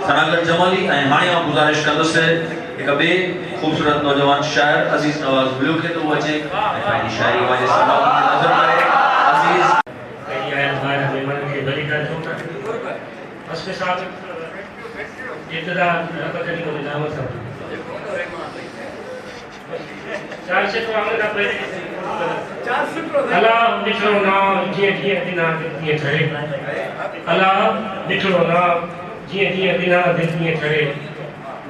सनागर जमाली ऐं हाणे आउं गुज़ारिश कंदुसि हिक ॿिए ख़ूबसूरत नौजवान शाइर अज़ीज़ नवाज़ ब्लू खे तो अचे ऐं पंहिंजी शाइरी वाजे सलाम खे नज़र करे अज़ीज़ उसके साथ इब्तिदा रखने को निजाम था चार से तो हमने कहा पहले अल्लाह निकलो ना जिए जिए दिना दिए ठहरे अल्लाह निकलो ना जिए जिए दिना दिए ठहरे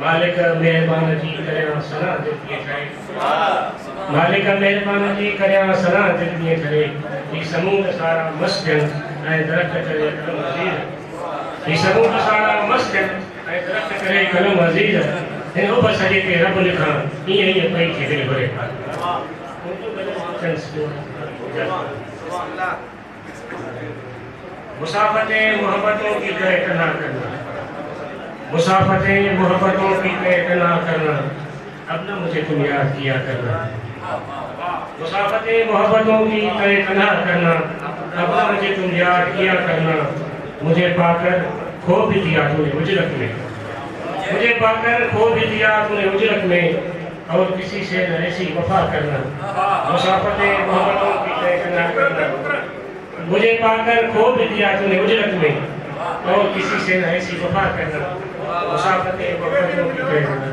मालिक मेहरबान जी करे सना दिए ठहरे मालिक मेहरबान जी करे सना दिए ठहरे ये समूह सारा मस्जिद ऐं दरख़्त करे कलम अज़ीज़ ये समूह सारा मस्जिद ऐं दरख़्त करे कलम अज़ीज़ हिन उब सॼे ते रब लिखां ईअं ईअं पई थी करे घुरे मुसाफ़ते मोहब्बतों की तय ना करना मुसाफ़ते मोहब्बतों की तय ना करना अब न मुझे तुम याद किया करना मुसाफ़ते मोहब्बतों की तय ना करना अब न मुझे तुम याद किया करना मुझे पाकर खो भी दिया तूने उजरत में मुझे पाकर खो भी दिया तूने उजरत में और किसी से न ऐसी वफा करना मुसाफ़ते मोहब्बतों की तय ना करना मुझे पाकर खो भी दिया तूने उजरत में और किसी से न ऐसी वफा करना मुसाफ़ते मोहब्बतों की तय करना।